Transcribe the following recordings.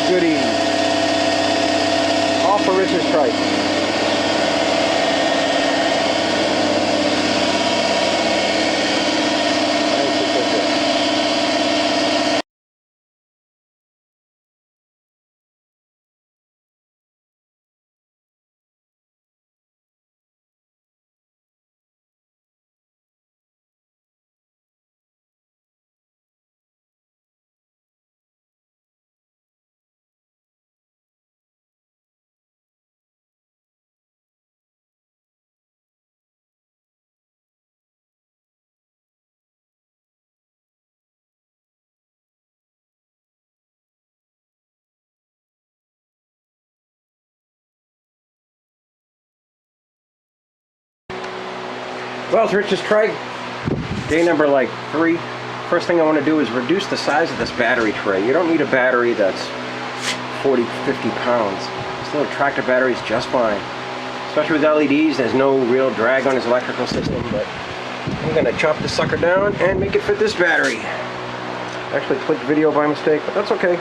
goodies. All for Rich's Trike. Well, it's Rich's Trike. Day number like 3. First thing I want to do is reduce the size of this battery tray. You don't need a battery that's 40, 50 pounds. This little tractor battery is just fine. Especially with LEDs, there's no real drag on his electrical system, but I'm going to chop this sucker down and make it fit this battery. Actually clicked video by mistake, but that's okay.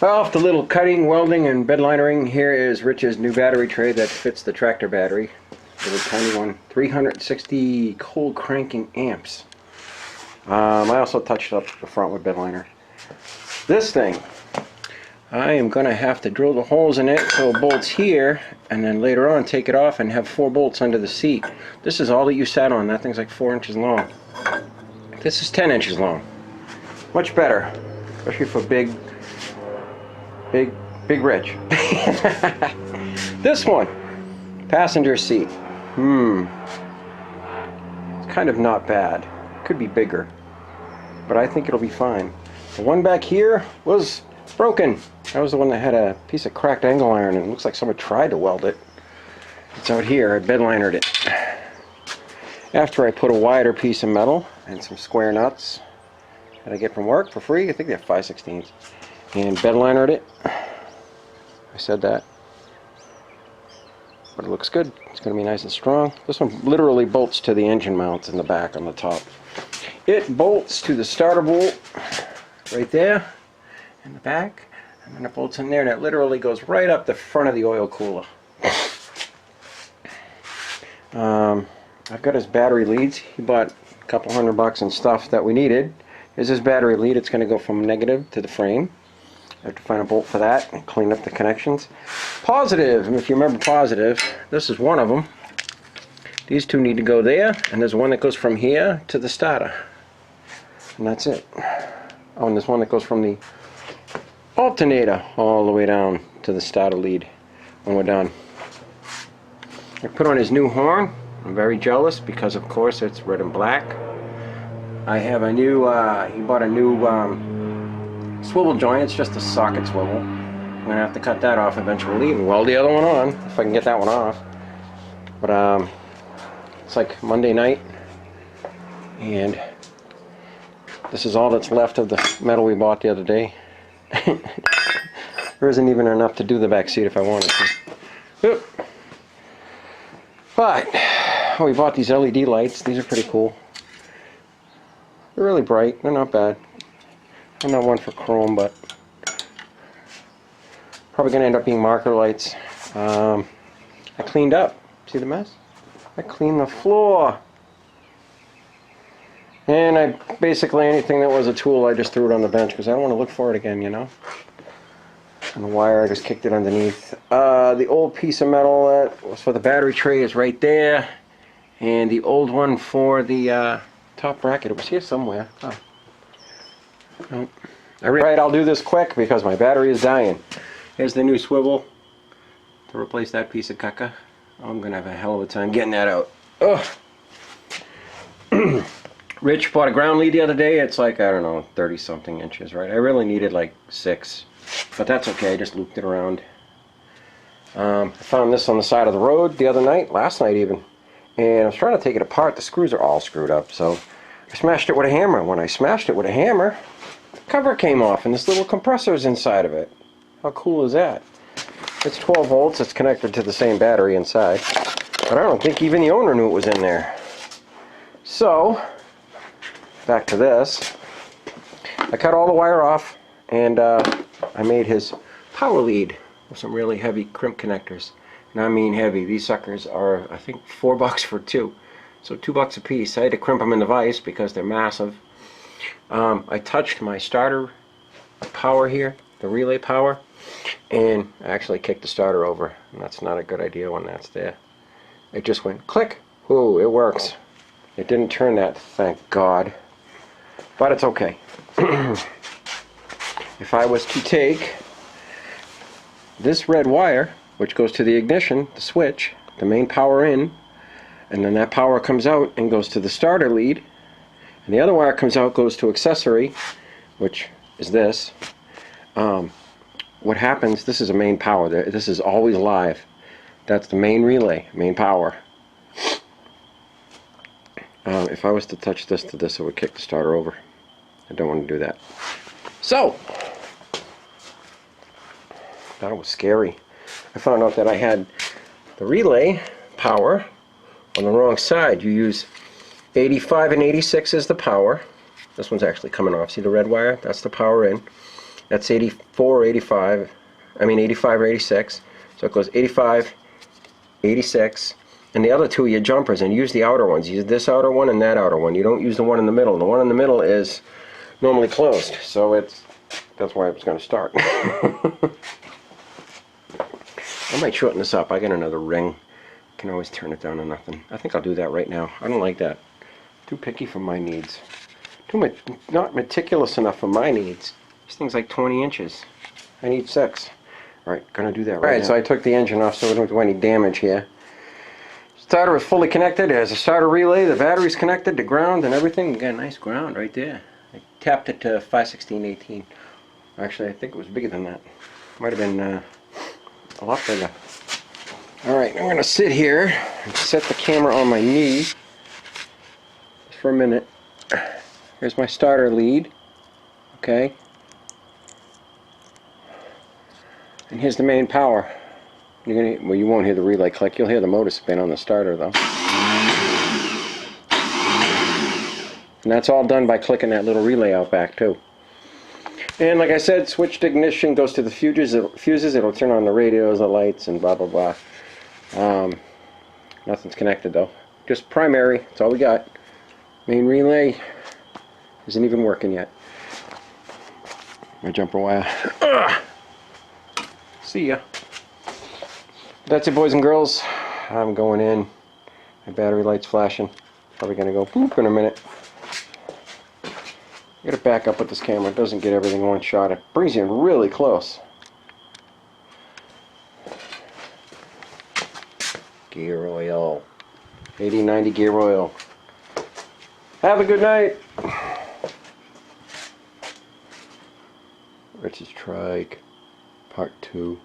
Well, off the little cutting, welding, and bedlinering, here is Rich's new battery tray that fits the tractor battery. Little tiny one, 360 cold cranking amps. I also touched up the front with bedliner. This thing, I am going to have to drill the holes in it so it bolts here, and then later on take it off and have 4 bolts under the seat. This is all that you sat on. That thing's like 4 inches long. This is 10 inches long. Much better, especially for big rich. This one, passenger seat. It's kind of not bad. Could be bigger, but I think it'll be fine. The one back here was broken. That was the one that had a piece of cracked angle iron, and it looks like someone tried to weld it. It's out here. I bedlinered it. After I put a wider piece of metal and some square nuts that I get from work for free. I think they have 5/16, and bedlinered it. I said that, but it looks good. It's going to be nice and strong. This one literally bolts to the engine mounts in the back on the top. It bolts to the starter bolt right there in the back, and then it bolts in there, and it literally goes right up the front of the oil cooler. I've got his battery leads. He bought a couple $100 and stuff that we needed. Here's his battery lead. It's going to go from negative to the frame. I have to find a bolt for that and clean up the connections. Positive, and if you remember positive, this is one of them. These two need to go there, and there's one that goes from here to the starter. And that's it. Oh, and there's one that goes from the alternator all the way down to the starter lead when we're done. I put on his new horn. I'm very jealous because, of course, it's red and black. I have a new, he bought a new swivel joint. It's just a socket swivel. I'm going to have to cut that off eventually and weld the other one on if I can get that one off. But it's like Monday night, and this is all that's left of the metal we bought the other day. There isn't even enough to do the back seat if I wanted to. Oop. But we bought these LED lights. These are pretty cool. They're really bright. They're not bad. I'm not one for chrome, but probably going to end up being marker lights. I cleaned up. See the mess? I cleaned the floor. And I basically, anything that was a tool, I just threw it on the bench because I don't want to look for it again, you know? And the wire, I just kicked it underneath. The old piece of metal that was for the battery tray is right there. And the old one for the top bracket, it was here somewhere. Oh. Nope. Alright, I'll do this quick because my battery is dying. Here's the new swivel to replace that piece of caca. I'm going to have a hell of a time getting that out. Ugh. Rich bought a ground lead the other day. It's like, I don't know, 30 something inches, right? I really needed like 6, but that's okay. I just looped it around. I found this on the side of the road the other night, last night even, and I was trying to take it apart. The screws are all screwed up, so I smashed it with a hammer. When I smashed it with a hammer, the cover came off and this little compressor is inside of it. How cool is that? It's 12 volts. It's connected to the same battery inside, but I don't think even the owner knew it was in there. So back to this. I cut all the wire off and I made his power lead with some really heavy crimp connectors. And I mean heavy. These suckers are, I think, $4 for 2. So $2 a piece. I had to crimp them in the vise because they're massive. I touched my starter power here, the relay power, and I actually kicked the starter over. And that's not a good idea when that's there. It just went click. Ooh, it works. It didn't turn that, thank God. But it's okay. If I was to take this red wire, which goes to the ignition, the switch, the main power in, and then that power comes out and goes to the starter lead, and the other wire comes out, goes to accessory, which is this. What happens, this is a main power. This is always live. That's the main relay, main power. If I was to touch this to this, it would kick the starter over. I don't want to do that. So, that was scary. I found out that I had the relay power on the wrong side. You use 85 and 86 as the power. This one's actually coming off. See the red wire? That's the power in. That's 84, 85. I mean 85 or 86. So it goes 85, 86. And the other two are your jumpers, and use the outer ones. Use this outer one and that outer one. You don't use the one in the middle. The one in the middle is normally closed, so that's why I was going to start. I might shorten this up. I got another ring. Can always turn it down to nothing. I think I'll do that right now. I don't like that. Too picky for my needs. Not meticulous enough for my needs. This thing's like 20 inches. I need 6. Alright, gonna do that right now. So I took the engine off so we don't do any damage here. Starter is fully connected. It has a starter relay. The battery's connected to ground and everything. We got a nice ground right there. I tapped it to 5/16/18. Actually, I think it was bigger than that. Might have been a lot bigger. Alright, I'm going to sit here and set the camera on my knee just for a minute. Here's my starter lead. Okay. And here's the main power. Well, you won't hear the relay click. You'll hear the motor spin on the starter, though. And that's all done by clicking that little relay out back, too. And like I said, switched ignition goes to the fuses. It'll turn on the radios, the lights, and blah, blah, blah. Nothing's connected, though. Just primary. That's all we got. Main relay isn't even working yet. My jumper wire. See ya. That's it, boys and girls. I'm going in. My battery light's flashing. Probably gonna go boop in a minute. I gotta back up with this camera. It doesn't get everything one shot. It brings you in really close. Gear oil. 80-90 gear oil. Have a good night. Rich's Trike, Part 2.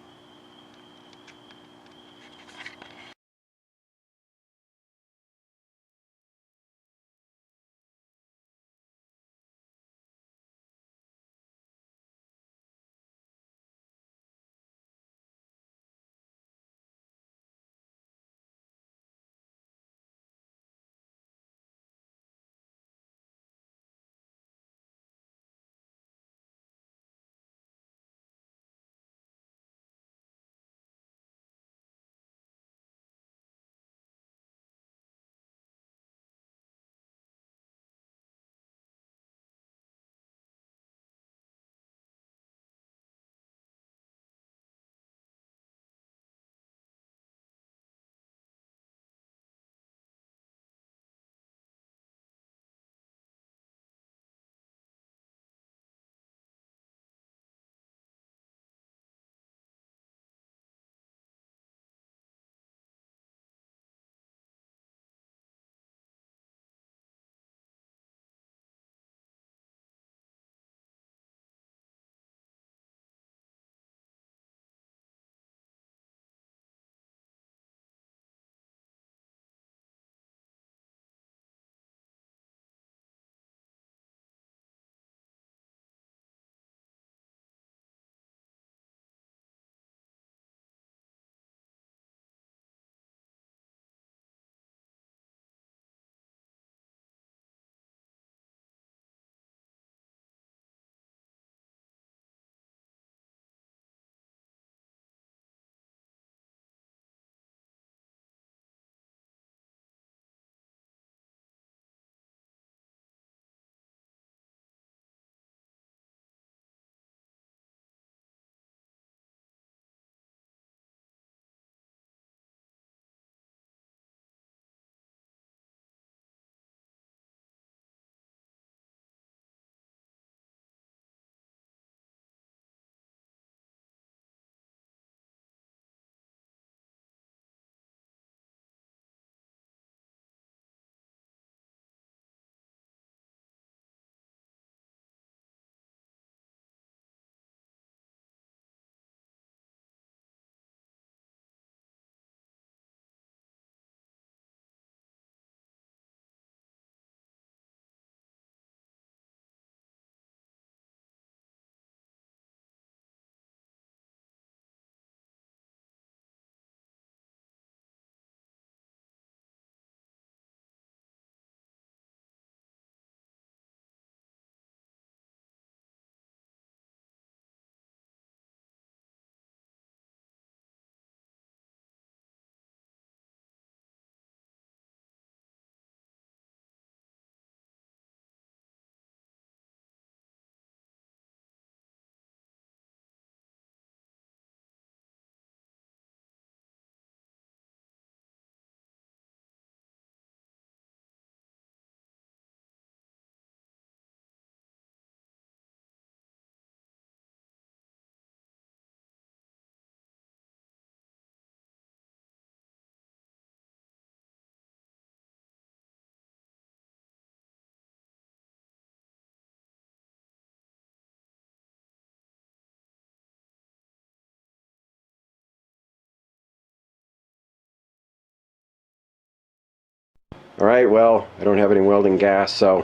Alright, well, I don't have any welding gas, so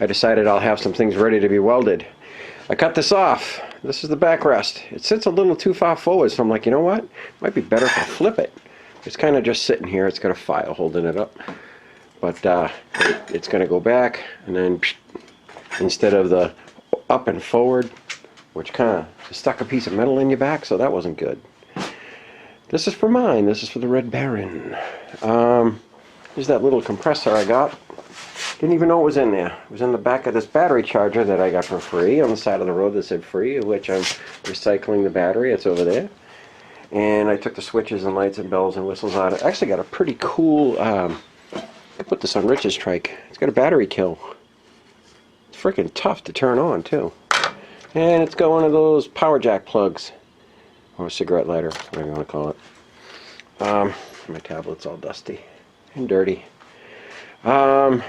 I decided I'll have some things ready to be welded. I cut this off. This is the backrest. It sits a little too far forward, so I'm like, you know what? It might be better if I flip it. It's kind of just sitting here. It's got a file holding it up. But it's going to go back, and then instead of the up and forward, which kind of stuck a piece of metal in your back, so that wasn't good. This is for mine. This is for the Red Baron. Here's that little compressor I got. Didn't even know it was in there. It was in the back of this battery charger that I got for free on the side of the road that said free, of which I'm recycling the battery. It's over there. And I took the switches and lights and bells and whistles out. I actually got a pretty cool, I put this on Rich's Trike. It's got a battery kill. It's freaking tough to turn on too. And it's got one of those power jack plugs. Or a cigarette lighter, whatever you want to call it. My tablet's all dusty and dirty.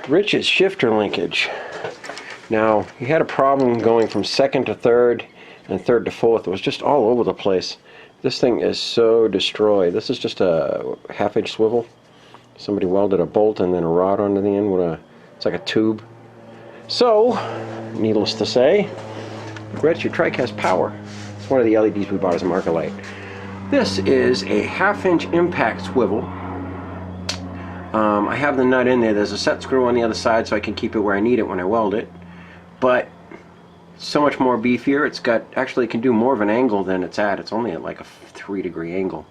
Rich's Shifter Linkage. Now, he had a problem going from second to third and third to fourth. It was just all over the place. This thing is so destroyed. This is just a half-inch swivel. Somebody welded a bolt and then a rod onto the end with a, it's like a tube. So, needless to say, Rich, your Trike has power. It's one of the LEDs we bought as a marker light. This is a half-inch impact swivel. I have the nut in there. There's a set screw on the other side so I can keep it where I need it when I weld it. But it's so much more beefier. It's got, actually it can do more of an angle than it's at. It's only at like a 3-degree angle.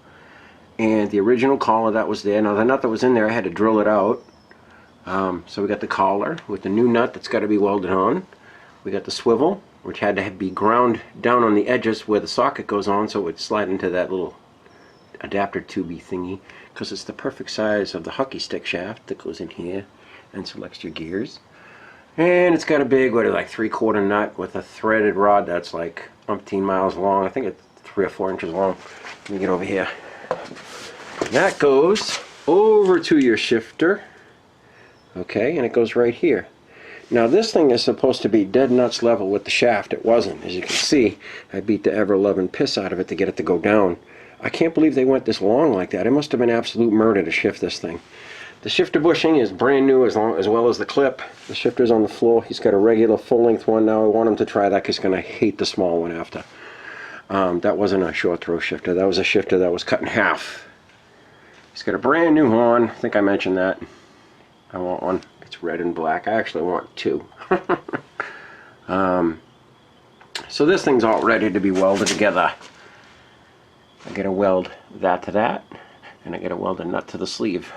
And the original collar that was there. Now the nut that was in there, I had to drill it out. So we got the collar with the new nut that's got to be welded on. We got the swivel, which had to be ground down on the edges where the socket goes on so it would slide into that little adapter tubey thingy, because it's the perfect size of the hockey stick shaft that goes in here and selects your gears. And it's got a big, what is it, like 3/4 nut with a threaded rod that's like umpteen miles long. I think it's 3 or 4 inches long. Let me get over here. And that goes over to your shifter. Okay, and it goes right here. Now this thing is supposed to be dead nuts level with the shaft. It wasn't. As you can see, I beat the ever-loving piss out of it to get it to go down. I can't believe they went this long like that. It must have been absolute murder to shift this thing. The shifter bushing is brand new as well as the clip. The shifter's on the floor. He's got a regular full-length one now. I want him to try that because he's going to hate the small one after. That wasn't a short throw shifter. That was a shifter that was cut in half. He's got a brand new horn. I think I mentioned that. I want one. It's red and black. I actually want 2. So this thing's all ready to be welded together. I gotta weld that to that, and I gotta weld a nut to the sleeve.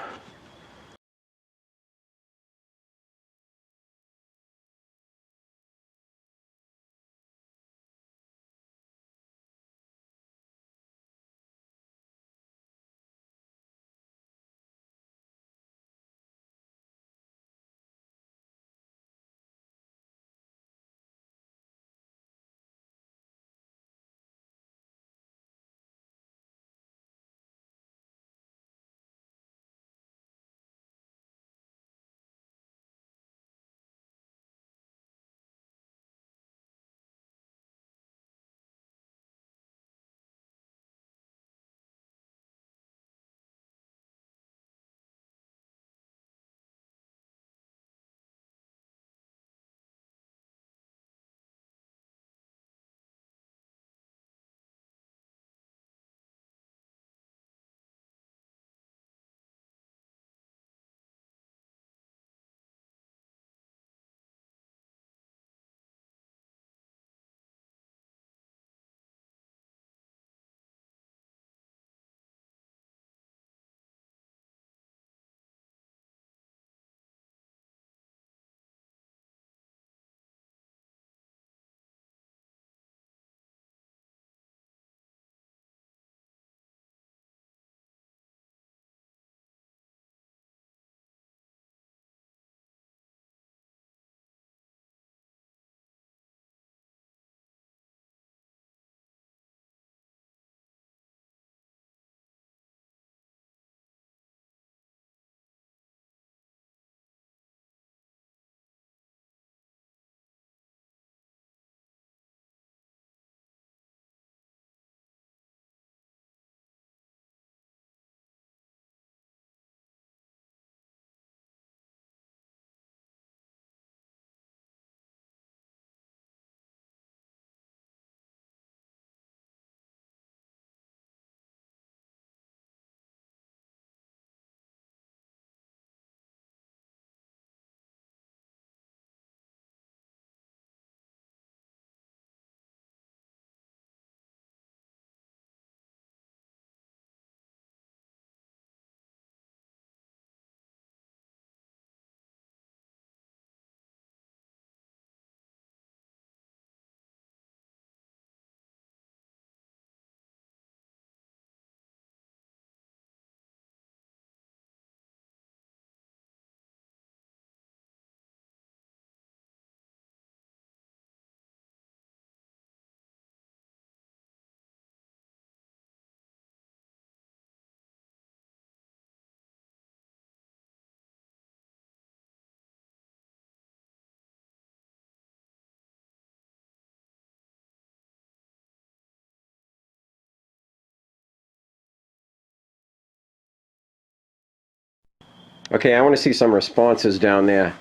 Okay, I want to see some responses down there.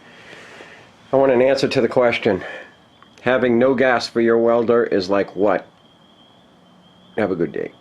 I want an answer to the question. Having no gas for your welder is like what? Have a good day.